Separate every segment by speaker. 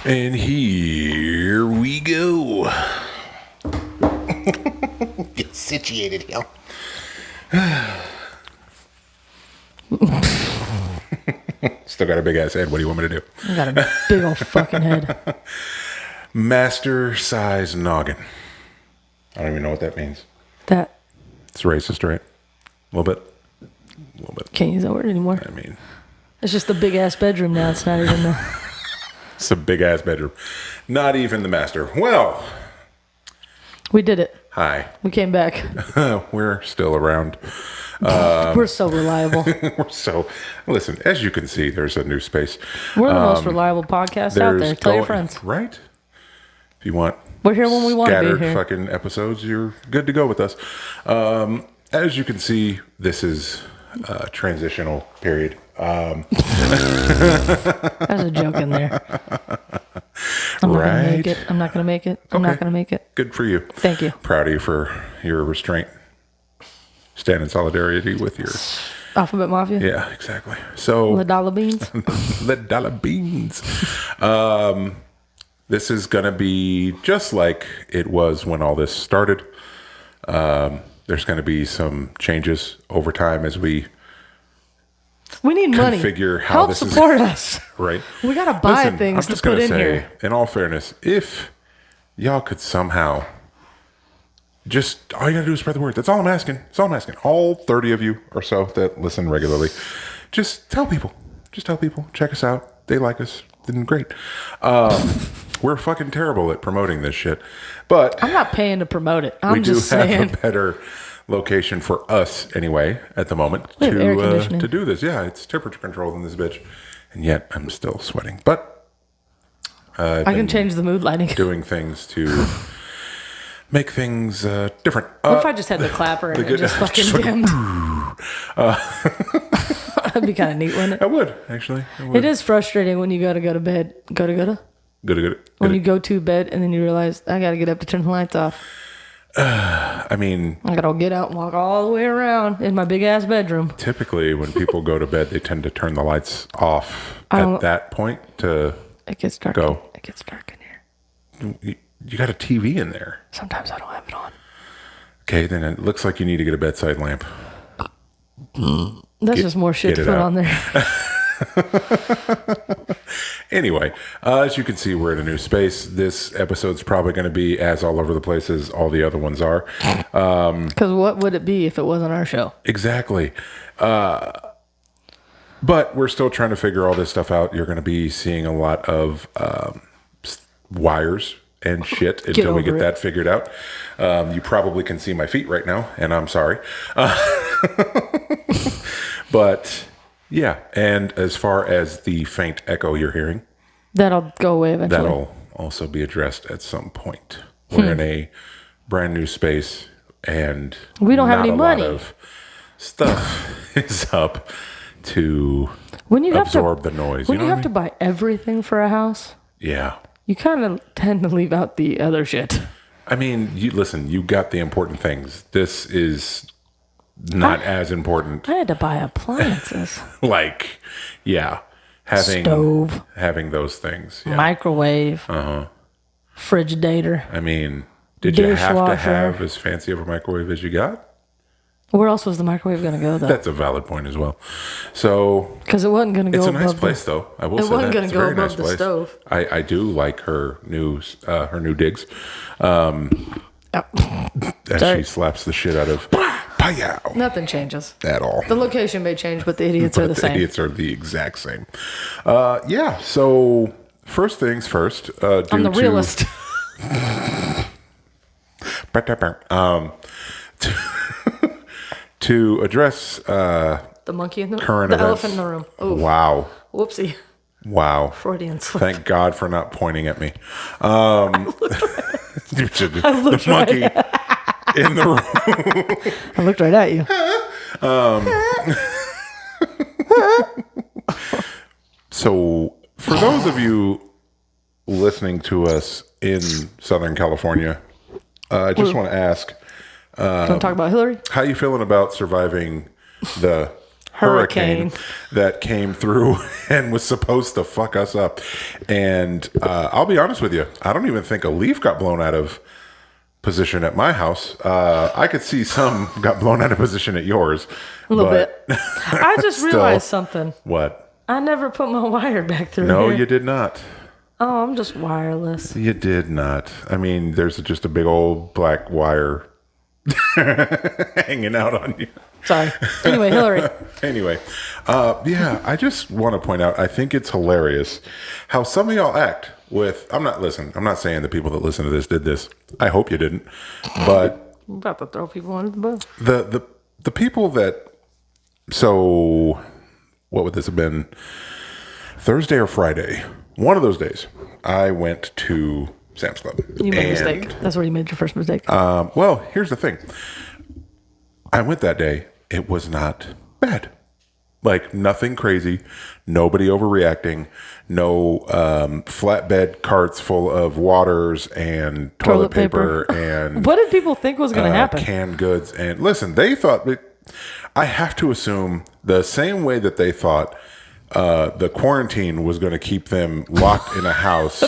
Speaker 1: And here we go. Get situated here. Still got a big ass head. What do you want me to do?
Speaker 2: I got a big old fucking head.
Speaker 1: Master size noggin. I don't even know what that means.
Speaker 2: That
Speaker 1: It's racist, right? A little bit. A little bit.
Speaker 2: can't use that word anymore.
Speaker 1: I mean,
Speaker 2: It's just the big ass bedroom now. It's not even the.
Speaker 1: it's a big ass bedroom. Not even the master. Well,
Speaker 2: We did it.
Speaker 1: hi.
Speaker 2: We came back.
Speaker 1: We're still around.
Speaker 2: We're so reliable.
Speaker 1: Listen, as you can see, there's a new space.
Speaker 2: We're the most reliable podcast out there. Tell your friends.
Speaker 1: Right? If you want
Speaker 2: We're here when we want to
Speaker 1: scattered
Speaker 2: be here.
Speaker 1: fucking episodes, you're good to go with us. As you can see, this is a transitional period.
Speaker 2: There's a joke in there. I'm not gonna make it. I'm not gonna make it. I'm not
Speaker 1: Okay.
Speaker 2: gonna make it.
Speaker 1: Good for you.
Speaker 2: Thank you.
Speaker 1: Proud of you for your restraint. Stand in solidarity with your...
Speaker 2: Alphabet Mafia.
Speaker 1: Yeah, exactly. So...
Speaker 2: The dollar beans.
Speaker 1: the dollar beans. This is going to be just like it was when all this started. There's going to be some changes over time as we
Speaker 2: We need money.
Speaker 1: configure how
Speaker 2: Help
Speaker 1: this is...
Speaker 2: support us.
Speaker 1: Right?
Speaker 2: We gotta buy
Speaker 1: Listen,
Speaker 2: things
Speaker 1: I'm
Speaker 2: to
Speaker 1: just
Speaker 2: put
Speaker 1: gonna
Speaker 2: in
Speaker 1: say,
Speaker 2: here.
Speaker 1: in all fairness, if y'all could somehow just... All you got to do is spread the word. That's all I'm asking. That's all I'm asking. All 30 of you or so that listen regularly. Just tell people. Just tell people. Check us out. They like us. Then great. We're fucking terrible at promoting this shit. But
Speaker 2: I'm not paying to promote it.
Speaker 1: we
Speaker 2: I'm
Speaker 1: do
Speaker 2: just
Speaker 1: have
Speaker 2: saying.
Speaker 1: a better location for us anyway at the moment
Speaker 2: We have air conditioning.
Speaker 1: to do this. Yeah, it's temperature controlled in this bitch. And yet I'm still sweating. But
Speaker 2: I can change the mood lighting.
Speaker 1: doing things to make things different.
Speaker 2: What if I just had the clapper and it just fucking dimmed? That'd be kind of neat, wouldn't
Speaker 1: I
Speaker 2: it?
Speaker 1: would, actually. I would.
Speaker 2: It is frustrating when you go to bed.
Speaker 1: Good.
Speaker 2: When you go to bed and then you realize, I got to get up to turn the lights off.
Speaker 1: I mean,
Speaker 2: I got to get out and walk all the way around in my big ass bedroom.
Speaker 1: typically when people go to bed, they tend to turn the lights off
Speaker 2: don't-
Speaker 1: at that point to
Speaker 2: It gets dark.
Speaker 1: Go.
Speaker 2: It gets dark in here.
Speaker 1: you got a TV in there.
Speaker 2: Sometimes I don't have it on.
Speaker 1: Okay, then it looks like you need to get a bedside lamp.
Speaker 2: That's just more shit
Speaker 1: get
Speaker 2: to
Speaker 1: it
Speaker 2: put
Speaker 1: out.
Speaker 2: on there.
Speaker 1: Anyway, as you can see, we're in a new space. This episode's probably going to be as all over the place as all the other ones are.
Speaker 2: Because what would it be if it wasn't our show?
Speaker 1: Exactly. But we're still trying to figure all this stuff out. You're going to be seeing a lot of wires and shit until we
Speaker 2: over
Speaker 1: get
Speaker 2: it.
Speaker 1: that figured out. You probably can see my feet right now, and I'm sorry. But yeah, and as far as the faint echo you're hearing,
Speaker 2: That'll go away eventually.
Speaker 1: that'll also be addressed at some point. We're in a brand new space, and
Speaker 2: We don't have
Speaker 1: not
Speaker 2: any
Speaker 1: a
Speaker 2: money.
Speaker 1: lot of stuff is up to
Speaker 2: When you
Speaker 1: absorb the noise.
Speaker 2: When
Speaker 1: you know
Speaker 2: you
Speaker 1: what
Speaker 2: have to buy everything for a house,
Speaker 1: Yeah.
Speaker 2: you kind of tend to leave out the other shit.
Speaker 1: I mean, you listen, you got the important things. This is not as important.
Speaker 2: I had to buy appliances,
Speaker 1: Like, yeah,
Speaker 2: stove,
Speaker 1: having those things. Yeah.
Speaker 2: microwave, Frigidator.
Speaker 1: I mean, did you have to
Speaker 2: Dishwasher.
Speaker 1: have as fancy of a microwave as you got?
Speaker 2: Where else was the microwave going to go, though?
Speaker 1: That's a valid point as well. So
Speaker 2: Because it wasn't going to go
Speaker 1: it's a
Speaker 2: above
Speaker 1: nice place, though. I will
Speaker 2: It
Speaker 1: say
Speaker 2: wasn't
Speaker 1: that
Speaker 2: gonna
Speaker 1: it's a
Speaker 2: go
Speaker 1: very
Speaker 2: above
Speaker 1: nice
Speaker 2: the
Speaker 1: place.
Speaker 2: stove.
Speaker 1: I do like her new digs. As
Speaker 2: Sorry.
Speaker 1: she slaps the shit out of Pow
Speaker 2: Nothing changes.
Speaker 1: at all.
Speaker 2: The location may change, but the idiots are the
Speaker 1: The
Speaker 2: same.
Speaker 1: idiots are the exact same. Yeah. So first things first.
Speaker 2: I'm the realist.
Speaker 1: To address
Speaker 2: The monkey in the
Speaker 1: current
Speaker 2: the
Speaker 1: events.
Speaker 2: elephant in the room. Oh,
Speaker 1: Wow.
Speaker 2: whoopsie.
Speaker 1: Wow.
Speaker 2: Freudian slip.
Speaker 1: Thank God for not pointing at me. You should-
Speaker 2: looked
Speaker 1: the monkey in the room.
Speaker 2: I looked right at you.
Speaker 1: So, for those of you listening to us in Southern California, I just want to ask,
Speaker 2: Want to talk about Hillary?
Speaker 1: how you feeling about surviving the
Speaker 2: hurricane
Speaker 1: that came through and was supposed to fuck us up. And I'll be honest with you, I don't even think a leaf got blown out of position at my house. I could see some got blown out of position at yours.
Speaker 2: A little bit. I just realized something.
Speaker 1: What?
Speaker 2: I never put my wire back through
Speaker 1: No,
Speaker 2: here.
Speaker 1: you did not.
Speaker 2: Oh, I'm just wireless.
Speaker 1: You did not. I mean, there's just a big old black wire hanging out on you.
Speaker 2: Sorry. Anyway, Hillary.
Speaker 1: Anyway, yeah, I just want to point out, I think it's hilarious how some of y'all act with, I'm not saying the people that listen to this did this. I hope you didn't. But
Speaker 2: I'm about to throw people under the bus.
Speaker 1: the people that, so what would this have been? Thursday or Friday? One of those days, I went to Sam's Club.
Speaker 2: You made a mistake. That's where you made your first mistake.
Speaker 1: Well, here's the thing. I went that day. It was not bad. Like, nothing crazy. Nobody overreacting. No flatbed carts full of waters and toilet paper and
Speaker 2: what did people think was going to happen?
Speaker 1: Canned goods. And listen, they thought, I have to assume the same way that they thought the quarantine was going to keep them locked in a house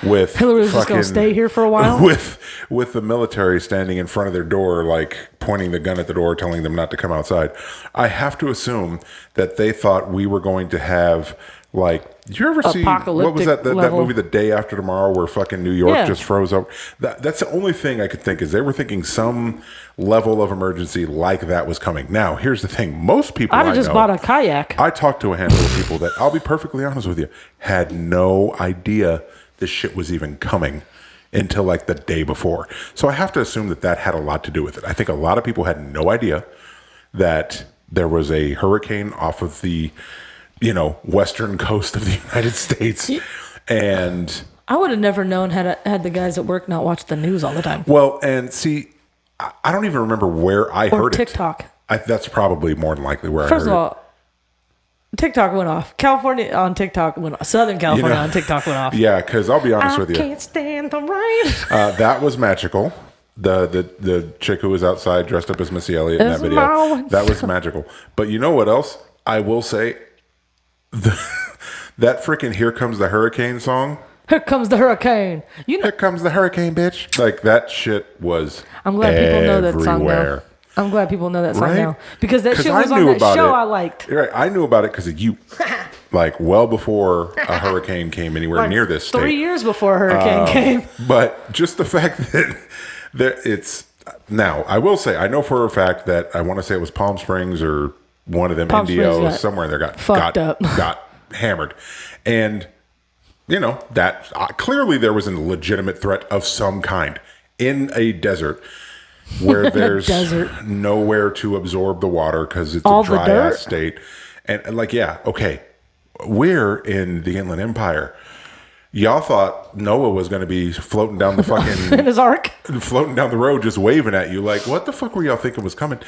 Speaker 1: with
Speaker 2: Hillary was just going to stay here for a while?
Speaker 1: With the military standing in front of their door, like pointing the gun at the door, telling them not to come outside. I have to assume that they thought we were going to have, like, did you ever see, what was that movie, The Day After Tomorrow, where fucking New York just froze over? That's the only thing I could think, is they were thinking some level of emergency like that was coming. Now, here's the thing. Most people
Speaker 2: I just bought a kayak.
Speaker 1: I talked to a handful of people that, I'll be perfectly honest with you, had no idea this shit was even coming until like the day before. So I have to assume that had a lot to do with it. I think a lot of people had no idea that there was a hurricane off of the, western coast of the United States. And
Speaker 2: I would have never known had the guys at work not watched the news all the time.
Speaker 1: Well, and see, I don't even remember where I heard
Speaker 2: TikTok.
Speaker 1: it. That's probably more than likely where I heard it.
Speaker 2: First of all, TikTok went off. California on TikTok went off. Southern California on TikTok went off.
Speaker 1: Yeah, because I'll be honest with you.
Speaker 2: I can't stand the rain.
Speaker 1: That was magical. The chick who was outside dressed up as Missy Elliott in that video. That was magical. But you know what else? I will say, that freaking "Here Comes the Hurricane" song.
Speaker 2: Here comes the hurricane.
Speaker 1: Here comes the hurricane, bitch. Like, that shit was
Speaker 2: I'm glad people know that song now.
Speaker 1: everywhere.
Speaker 2: I'm glad people know that song
Speaker 1: Right?
Speaker 2: now. Because that shit
Speaker 1: I
Speaker 2: was on
Speaker 1: knew
Speaker 2: that
Speaker 1: about
Speaker 2: show
Speaker 1: it.
Speaker 2: I liked.
Speaker 1: You're right. I knew about it because of you. Like, well before a hurricane came anywhere near this state.
Speaker 2: 3 years before a hurricane came.
Speaker 1: But just the fact that it's... Now, I will say, I know for a fact that, I want to say it was Palm Springs or one of them NDOs somewhere there got hammered. And, that clearly there was a legitimate threat of some kind in a desert where there's nowhere to absorb the water because it's a dry ass state. And like, yeah, okay. We're in the Inland Empire. Y'all thought Noah was going to be floating down the fucking...
Speaker 2: in his ark.
Speaker 1: Floating down the road, just waving at you. Like, what the fuck were y'all thinking was coming?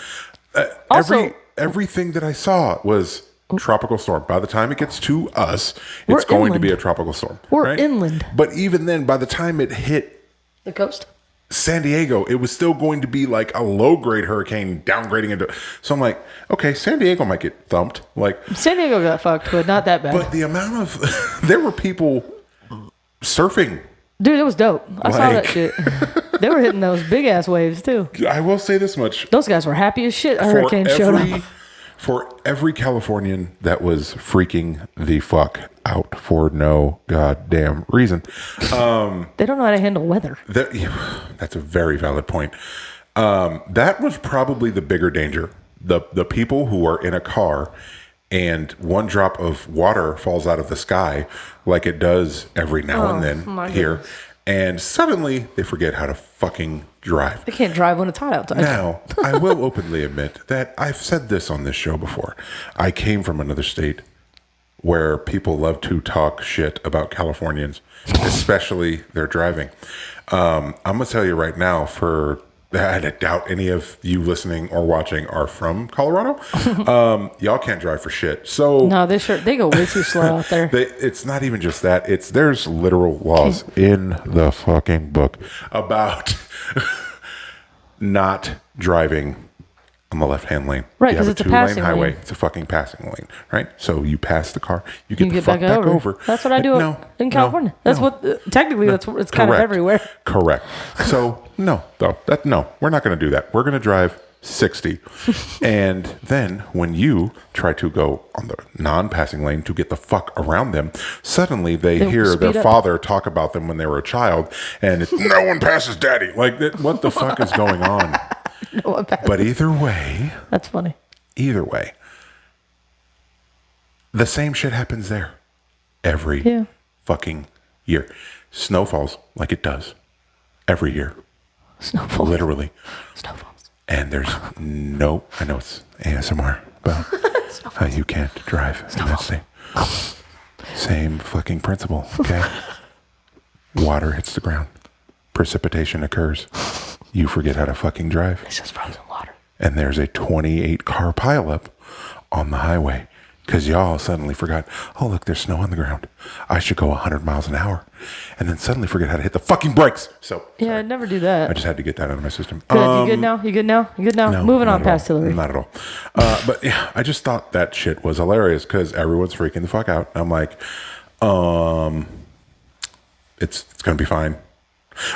Speaker 1: Everything that I saw was tropical storm. By the time it gets to us, it's going to be a tropical storm.
Speaker 2: We're inland.
Speaker 1: But even then, by the time it hit
Speaker 2: the coast,
Speaker 1: San Diego, it was still going to be like a low-grade hurricane downgrading into... So I'm like, okay, San Diego might get thumped. Like,
Speaker 2: San Diego got fucked, but not that bad.
Speaker 1: But the amount of... there were people surfing.
Speaker 2: Dude, it was dope. I saw that shit. They were hitting those big-ass waves, too.
Speaker 1: I will say this much.
Speaker 2: Those guys were happy as shit a hurricane showed up.
Speaker 1: For every Californian that was freaking the fuck out for no goddamn reason.
Speaker 2: They don't know how to handle weather.
Speaker 1: That's a very valid point. That was probably the bigger danger. The people who are in a car and one drop of water falls out of the sky like it does every now and then here. Goodness. And suddenly they forget how to fucking drive.
Speaker 2: They can't drive when it's hot outside.
Speaker 1: Now, I will openly admit that I've said this on this show before. I came from another state where people love to talk shit about Californians, especially their driving. I'm going to tell you right now, I doubt any of you listening or watching are from Colorado. Y'all can't drive for shit. So
Speaker 2: no, they go way too slow out there.
Speaker 1: It's not even just that. There's literal laws in the fucking book about not driving on the left-hand lane.
Speaker 2: Right,
Speaker 1: You have
Speaker 2: 'cause it's a
Speaker 1: 2-lane
Speaker 2: passing
Speaker 1: highway.
Speaker 2: lane.
Speaker 1: It's a fucking passing lane, right? So you pass the car, you get
Speaker 2: You
Speaker 1: the
Speaker 2: get
Speaker 1: fuck
Speaker 2: back over. That's what I do
Speaker 1: No,
Speaker 2: in
Speaker 1: no,
Speaker 2: California. That's
Speaker 1: no.
Speaker 2: what technically that's what it's kind of
Speaker 1: Correct.
Speaker 2: everywhere.
Speaker 1: Correct. So no, we're not going to do that. We're going to drive 60, and then when you try to go on the non-passing lane to get the fuck around them, suddenly they hear
Speaker 2: speed
Speaker 1: their
Speaker 2: up.
Speaker 1: father talk about them when they were a child, and it's, no one passes daddy. Like, what the fuck is going on?
Speaker 2: No, I'm back.
Speaker 1: But either way,
Speaker 2: That's funny.
Speaker 1: the same shit happens there every
Speaker 2: Yeah.
Speaker 1: fucking year. Snow falls like it does every year,
Speaker 2: Snowfall.
Speaker 1: literally.
Speaker 2: Snowfalls.
Speaker 1: And there's no, I know it's ASMR, but you can't drive in that state. Same fucking principle, okay? Water hits the ground. Precipitation occurs. You forget how to fucking drive.
Speaker 2: It's just frozen water.
Speaker 1: And there's a 28 car pileup on the highway because y'all suddenly forgot, oh, look, there's snow on the ground. I should go 100 miles an hour. And then suddenly forget how to hit the fucking brakes. So,
Speaker 2: Yeah,
Speaker 1: sorry.
Speaker 2: I'd never do that.
Speaker 1: I just had to get that out of my system.
Speaker 2: Good. You good now? You good now? You good now?
Speaker 1: No,
Speaker 2: Moving
Speaker 1: not
Speaker 2: on
Speaker 1: at
Speaker 2: past
Speaker 1: all.
Speaker 2: Hillary.
Speaker 1: Not at all. But yeah, I just thought that shit was hilarious because everyone's freaking the fuck out. I'm like, it's gonna be fine.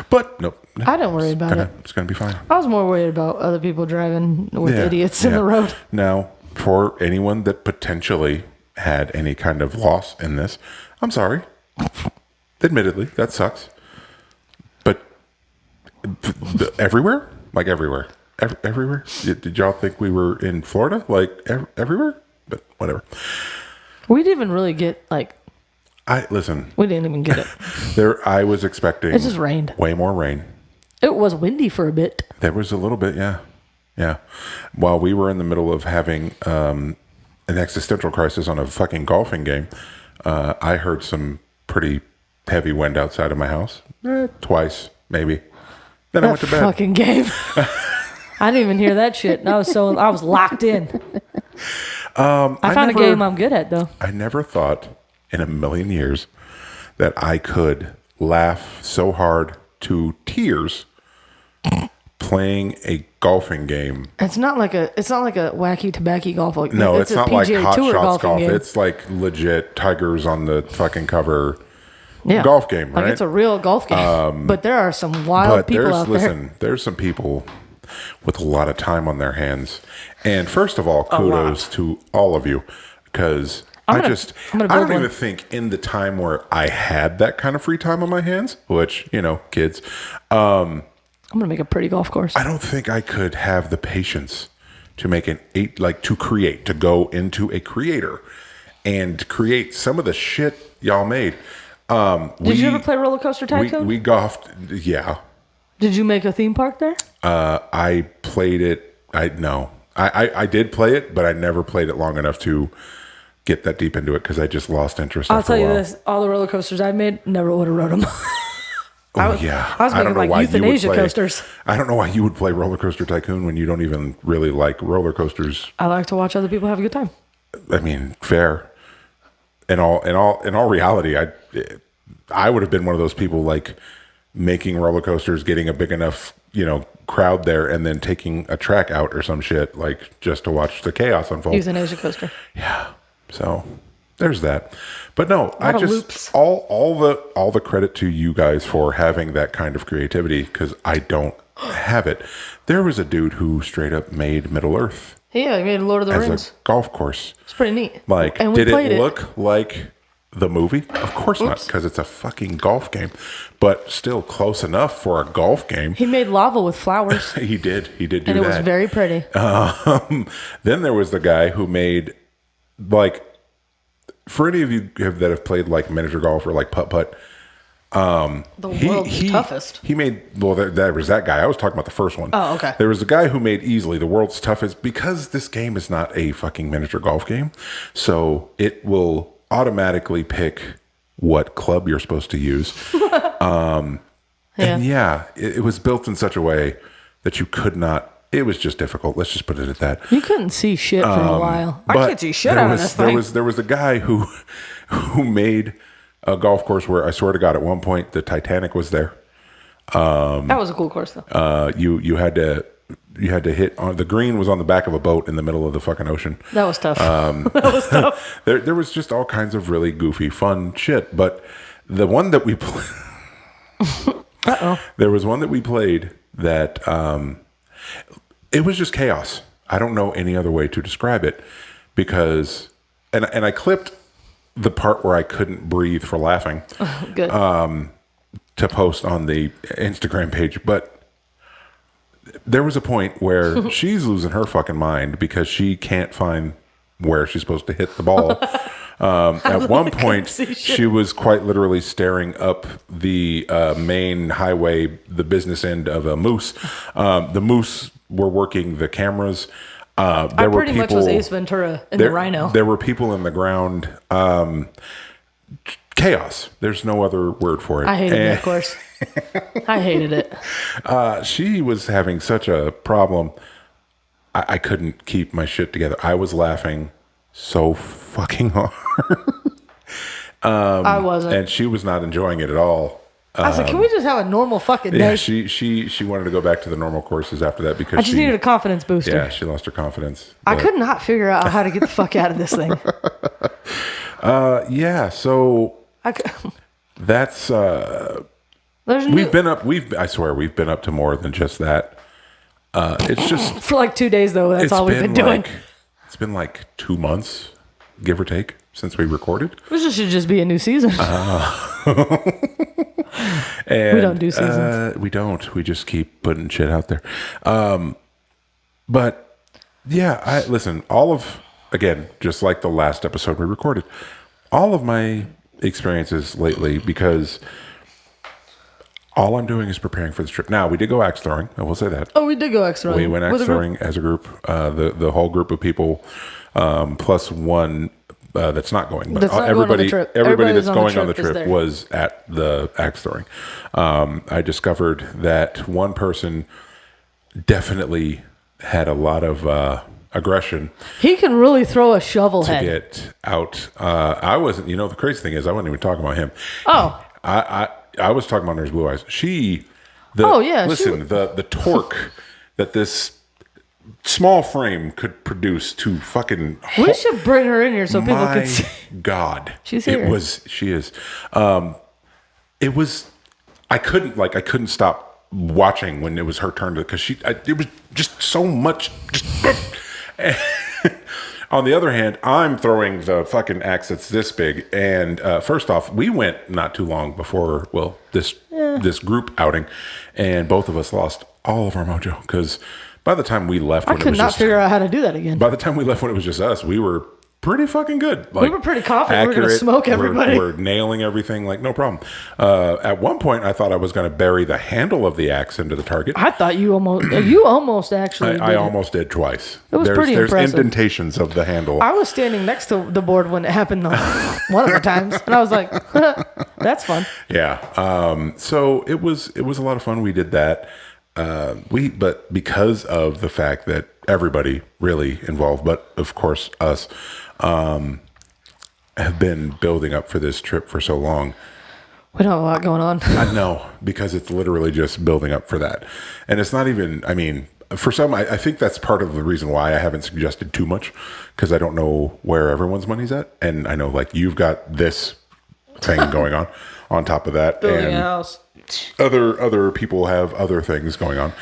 Speaker 1: But nope.
Speaker 2: I don't worry about it.
Speaker 1: It's gonna be fine.
Speaker 2: I was more worried about other people driving with
Speaker 1: Yeah,
Speaker 2: idiots in
Speaker 1: yeah.
Speaker 2: the road.
Speaker 1: Now, for anyone that potentially had any kind of loss in this, I'm sorry. Admittedly, that sucks. But everywhere? Like everywhere. Everywhere? Did y'all think we were in Florida? Like everywhere? But whatever.
Speaker 2: We didn't even really get
Speaker 1: Listen,
Speaker 2: we didn't even get it.
Speaker 1: I was expecting
Speaker 2: It just rained.
Speaker 1: way more rain.
Speaker 2: It was windy for a bit.
Speaker 1: There was a little bit, yeah. Yeah. While we were in the middle of having an existential crisis on a fucking golfing game, I heard some pretty heavy wind outside of my house. Twice, maybe. Then I went to bed.
Speaker 2: Fucking game. I didn't even hear that shit. I was locked in. I found a game I'm good at though.
Speaker 1: I never thought in a million years that I could laugh so hard to tears playing a golfing game.
Speaker 2: It's not like a wacky tobacco golf.
Speaker 1: No, it's
Speaker 2: a
Speaker 1: not like
Speaker 2: PGA
Speaker 1: Hot
Speaker 2: Tour
Speaker 1: Shots
Speaker 2: golfing
Speaker 1: golf.
Speaker 2: game.
Speaker 1: It's like legit Tigers on the fucking cover
Speaker 2: Yeah.
Speaker 1: golf game, right?
Speaker 2: Like it's a real golf game. But there are some wild people out there.
Speaker 1: There's some people with a lot of time on their hands. And first of all, kudos to all of you because
Speaker 2: I'm
Speaker 1: I
Speaker 2: gonna
Speaker 1: don't
Speaker 2: build one.
Speaker 1: even think in the time where I had that kind of free time on my hands, which, kids,
Speaker 2: I'm gonna make a pretty golf course.
Speaker 1: I don't think I could have the patience to make to go into a creator and create some of the shit y'all made.
Speaker 2: Did you ever play Roller Coaster Tycoon?
Speaker 1: We golfed, yeah.
Speaker 2: Did you make a theme park there?
Speaker 1: I played it. I did play it, but I never played it long enough to get that deep into it because I just lost interest.
Speaker 2: I'll
Speaker 1: after
Speaker 2: tell
Speaker 1: a
Speaker 2: you
Speaker 1: while.
Speaker 2: this: all the roller coasters I made, never would have rode them. I was
Speaker 1: I
Speaker 2: making
Speaker 1: don't know
Speaker 2: like
Speaker 1: why you would
Speaker 2: euthanasia
Speaker 1: play.
Speaker 2: coasters.
Speaker 1: I don't know why you would play Roller Coaster Tycoon when you don't even really like roller coasters.
Speaker 2: I like to watch other people have a good time.
Speaker 1: I mean, fair. In all reality, I would have been one of those people like making roller coasters, getting a big enough crowd there, and then taking a track out or some shit like just to watch the chaos unfold.
Speaker 2: Euthanasia coaster.
Speaker 1: Yeah. So there's that. But no, I
Speaker 2: of
Speaker 1: just
Speaker 2: loops.
Speaker 1: all the credit to you guys for having that kind of creativity because I don't have it. There was a dude who straight up made Middle Earth
Speaker 2: Yeah, he made Lord of the
Speaker 1: as
Speaker 2: Rings.
Speaker 1: a golf course.
Speaker 2: It's pretty neat.
Speaker 1: Like,
Speaker 2: And we
Speaker 1: did
Speaker 2: played
Speaker 1: it look like the movie? Of course not, because it's a fucking golf game. But still close enough for a golf game.
Speaker 2: He made lava with flowers,
Speaker 1: He did do
Speaker 2: and
Speaker 1: that.
Speaker 2: it was very pretty.
Speaker 1: Then there was the guy who made for any of you that have played like miniature golf or like putt-putt,
Speaker 2: The world's toughest.
Speaker 1: He made, there was that guy. I was talking about the first one.
Speaker 2: Oh, okay.
Speaker 1: There was a guy who made easily the world's toughest because this game is not a fucking miniature golf game. So it will automatically pick what club you're supposed to use. And it was built in such a way that you could not, it was just difficult. Let's just put it at that.
Speaker 2: You couldn't see shit for a while. I
Speaker 1: But
Speaker 2: can't see shit
Speaker 1: there
Speaker 2: out of
Speaker 1: was-
Speaker 2: this
Speaker 1: there
Speaker 2: thing.
Speaker 1: was there was a guy who made a golf course where I swear to God, at one point the Titanic was there.
Speaker 2: That was a cool course though.
Speaker 1: You had to you had to hit on the green was on the back of a boat in the middle of the fucking ocean.
Speaker 2: That was tough. That was tough.
Speaker 1: There was just all kinds of really goofy, fun shit. But the one that we there was one that we played that it was just chaos. I don't know any other way to describe it because, and I clipped the part where I couldn't breathe for laughing
Speaker 2: Good.
Speaker 1: to post on the Instagram page, but there was a point where she's losing her fucking mind because she can't find where she's supposed to hit the ball. At one point, she was quite literally staring up the main highway, the business end of a moose. The moose were working the cameras.
Speaker 2: I pretty much was Ace Ventura in the Rhino.
Speaker 1: There were people in the ground. Chaos. There's no other word for it.
Speaker 2: I hated it, of course. I hated it.
Speaker 1: She was having such a problem. I couldn't keep my shit together. I was laughing so fucking hard.
Speaker 2: I wasn't.
Speaker 1: And she was not enjoying it at all.
Speaker 2: I was like, can we just have a normal fucking day?
Speaker 1: Yeah, she wanted to go back to the normal courses after that because
Speaker 2: I just needed a confidence booster.
Speaker 1: Yeah, she lost her confidence.
Speaker 2: I could not figure out how to get the fuck out of this thing.
Speaker 1: Yeah, so that's we've been up. I swear we've been up to more than just that. It's just
Speaker 2: for like 2 days though. That's all we've been doing.
Speaker 1: It's been like 2 months, give or take, since we recorded.
Speaker 2: This should just be a new season.
Speaker 1: And,
Speaker 2: we don't do seasons.
Speaker 1: We don't. We just keep putting shit out there. But yeah, listen. Again, just like the last episode we recorded, all of my experiences lately, because all I'm doing is preparing for this trip. Now, we did go axe throwing. I will say that.
Speaker 2: Oh, we did go axe throwing.
Speaker 1: We went axe throwing as a group. The whole group of people, plus one that's not going. But everybody that's going on the trip was at the axe throwing. I discovered that one person definitely had a lot of aggression.
Speaker 2: He can really throw a shovel
Speaker 1: to
Speaker 2: head.
Speaker 1: Get out. I wasn't. The crazy thing is, I wasn't even talking about him.
Speaker 2: Oh.
Speaker 1: I was talking about Nurse Blue Eyes. Listen, the torque that this small frame could produce to fucking.
Speaker 2: We should bring her in here so people can see.
Speaker 1: God,
Speaker 2: she's here.
Speaker 1: She is. It was. I couldn't stop watching when it was her turn because it was just so much. On the other hand, I'm throwing the fucking axe that's this big. And first off, we went not too long before, this group outing. And both of us lost all of our mojo. Because by the time we left,
Speaker 2: I could not figure out how to do that again.
Speaker 1: By the time we left when it was just us, we were pretty fucking good.
Speaker 2: We were pretty confident we were going to smoke everybody.
Speaker 1: We're nailing everything, no problem. At one point, I thought I was going to bury the handle of the axe into the target.
Speaker 2: I thought you almost actually
Speaker 1: I almost did twice.
Speaker 2: It was pretty impressive.
Speaker 1: There's indentations of the handle.
Speaker 2: I was standing next to the board when it happened one of the times, and I was like, that's fun.
Speaker 1: Yeah. So it was a lot of fun. We did that. But because of the fact that everybody really involved, but of course us, have been building up for this trip for so long.
Speaker 2: We don't have a lot going on.
Speaker 1: I know, because it's literally just building up for that. And it's not even, for some, I think that's part of the reason why I haven't suggested too much, because I don't know where everyone's money's at. And I know, you've got this thing going on top of that.
Speaker 2: Building
Speaker 1: and
Speaker 2: a house.
Speaker 1: Other people have other things going on.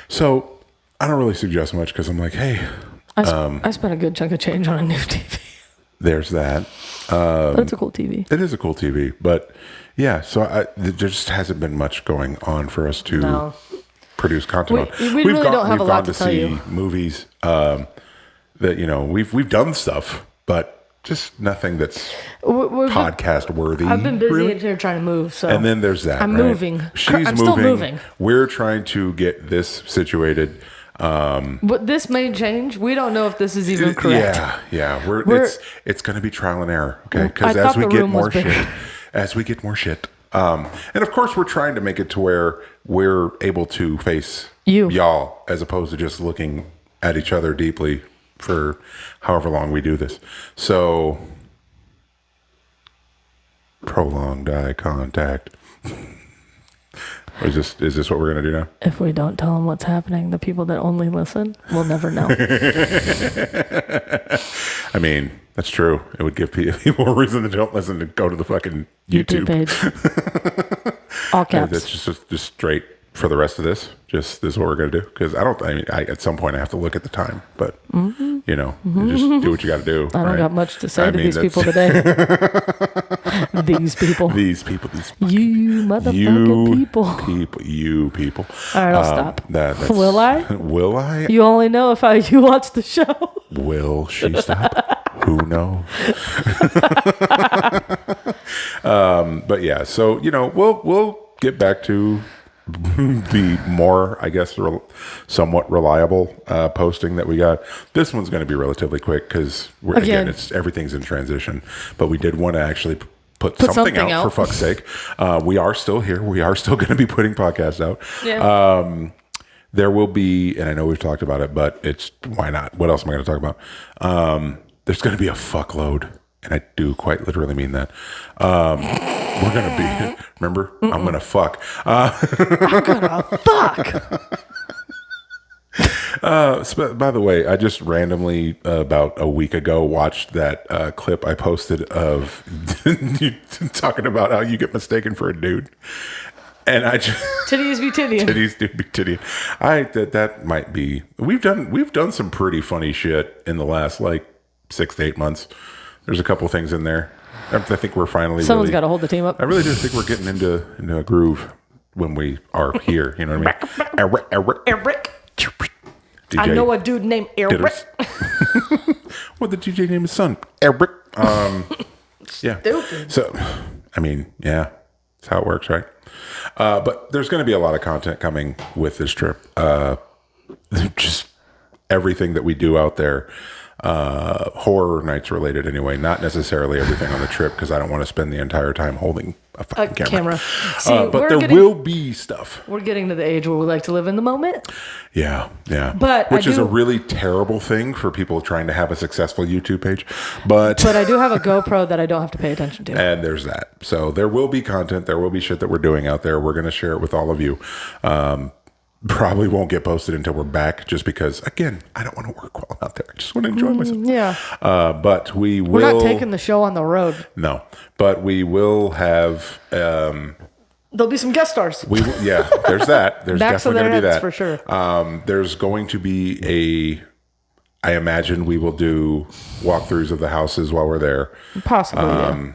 Speaker 1: So I don't really suggest much because I'm like, hey.
Speaker 2: I spent a good chunk of change on a new TV.
Speaker 1: There's that.
Speaker 2: But it's a cool TV.
Speaker 1: It is a cool TV. But yeah, so there just hasn't been much going on for us to produce content on.
Speaker 2: We really don't have a lot to tell you.
Speaker 1: We've gone to see movies that, we've done stuff, but just nothing that's podcast worthy.
Speaker 2: I've been busy in here trying to move. So.
Speaker 1: And then there's that.
Speaker 2: I'm moving.
Speaker 1: She's
Speaker 2: still moving.
Speaker 1: We're trying to get this situated.
Speaker 2: But this may change. We don't know if this is even correct.
Speaker 1: Yeah. It's going to be trial and error. Okay, because as we get more shit, and of course we're trying to make it to where we're able to face y'all as opposed to just looking at each other deeply for however long we do this. So prolonged eye contact. Or is this what we're gonna do now?
Speaker 2: If we don't tell them what's happening, the people that only listen will never know.
Speaker 1: I mean, that's true. It would give people a reason to don't listen to go to the fucking YouTube
Speaker 2: page. All caps.
Speaker 1: That's just straight for the rest of this. Just this is what we're gonna do. Because I at some point I have to look at the time, but you know, you just do what you got to do.
Speaker 2: I don't got much to say to these people today. These people. You motherfucking people. All right, I'll stop. Will I?
Speaker 1: Will I?
Speaker 2: You only know if you watch the show.
Speaker 1: Will she stop? Who knows? But yeah, so you know, we'll get back to the more, I guess, somewhat reliable posting that we got. This one's going to be relatively quick because again, everything's in transition. But we did want to actually put something out for fuck's sake. We are still here. We are still going to be putting podcasts out. Yeah. There will be, and I know we've talked about it, but why not? What else am I going to talk about? There's going to be a fuckload. And I do quite literally mean that. We're going to be, remember? I'm going to fuck. I'm going to fuck. By the way, I just randomly, about a week ago, watched that clip I posted of you talking about how you get mistaken for a dude. And I just
Speaker 2: titties be tittying.
Speaker 1: Titties do be tittying. That might be. We've done some pretty funny shit in the last 6 to 8 months. There's a couple things in there. I think we're finally.
Speaker 2: Someone's got to hold the team up.
Speaker 1: I really do think we're getting into a groove when we are here. You know what I mean?
Speaker 2: Eric. DJ, I know a dude named Eric.
Speaker 1: Well, the DJ named his son Eric. Yeah.
Speaker 2: Stupid.
Speaker 1: So, I mean, yeah, that's how it works, right? But there's going to be a lot of content coming with this trip. Just everything that we do out there. Horror nights related anyway, not necessarily everything on the trip because I don't want to spend the entire time holding a fucking camera. See, but there will be stuff.
Speaker 2: We're getting to the age where we like to live in the moment.
Speaker 1: Yeah.
Speaker 2: Which
Speaker 1: is a really terrible thing for people trying to have a successful YouTube page. But
Speaker 2: I do have a GoPro that I don't have to pay attention to.
Speaker 1: And there's that. So there will be content. There will be shit that we're doing out there. We're going to share it with all of you. Probably won't get posted until we're back just because, again, I don't want to work while I'm out there. I just want to enjoy myself.
Speaker 2: Yeah.
Speaker 1: But we're
Speaker 2: not taking the show on the road.
Speaker 1: No. But we will have...
Speaker 2: there'll be some guest stars.
Speaker 1: There's that. There's definitely going to be that.
Speaker 2: For sure.
Speaker 1: There's going to be I imagine we will do walkthroughs of the houses while we're there.
Speaker 2: Possibly,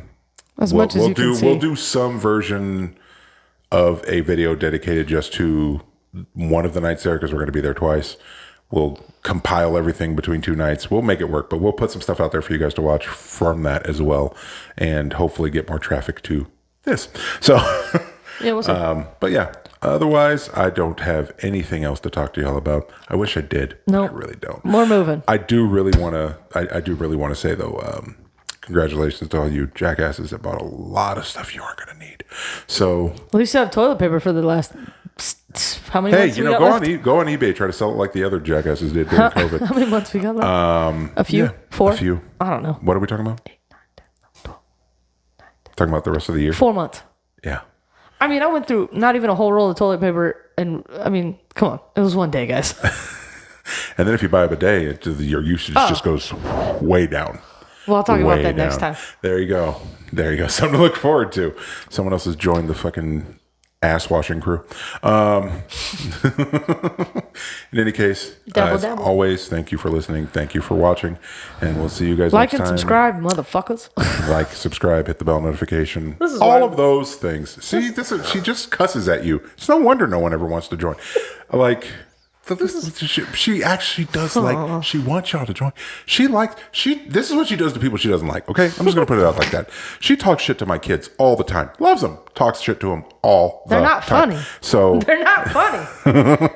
Speaker 2: As much as you can see.
Speaker 1: We'll do some version of a video dedicated just to one of the nights there because we're going to be there twice. We'll compile everything between 2 nights. We'll make it work, but we'll put some stuff out there for you guys to watch from that as well, and hopefully get more traffic to this. So,
Speaker 2: yeah, we'll see.
Speaker 1: But yeah, otherwise, I don't have anything else to talk to y'all about. I wish I did.
Speaker 2: No,
Speaker 1: I really don't.
Speaker 2: More moving.
Speaker 1: I do really want to. I do really want to say though. Congratulations to all you jackasses that bought a lot of stuff you aren't going to need. So
Speaker 2: at least you have toilet paper for the last. How many months we got left?
Speaker 1: Go on eBay, try to sell it like the other jackasses did during COVID.
Speaker 2: How many months we got left? A few? 4?
Speaker 1: A few.
Speaker 2: I don't know.
Speaker 1: What are we talking about?
Speaker 2: 8, 9, 10, 12, 9, 10.
Speaker 1: Talking about the rest of the year?
Speaker 2: 4 months.
Speaker 1: Yeah.
Speaker 2: I mean, I went through not even a whole roll of toilet paper, and I mean, come on, it was one day, guys.
Speaker 1: And then if you buy a bidet, your usage just goes way down.
Speaker 2: Well, I'll talk about that next time.
Speaker 1: There you go. Something to look forward to. Someone else has joined the fucking ass washing crew. In any case, as always, thank you for listening. Thank you for watching. And we'll see you guys next time.
Speaker 2: Like and subscribe, motherfuckers.
Speaker 1: Like, subscribe, hit the bell notification. All of those things. See, she just cusses at you. It's no wonder no one ever wants to join. She actually does she wants y'all to join. This is what she does to people she doesn't like. Okay, I'm just gonna put it out like that. She talks shit to my kids all the time. Loves them. Talks shit to them all the time.
Speaker 2: They're not funny.
Speaker 1: So
Speaker 2: they're not funny.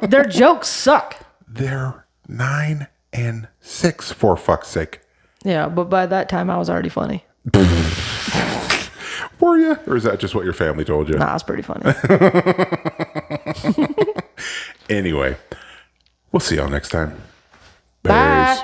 Speaker 2: Their jokes suck.
Speaker 1: They're 9 and 6 for fuck's sake.
Speaker 2: Yeah, but by that time I was already funny.
Speaker 1: Were you? Or is that just what your family told you?
Speaker 2: Nah, it's pretty funny.
Speaker 1: Anyway. We'll see y'all next time.
Speaker 2: Bye.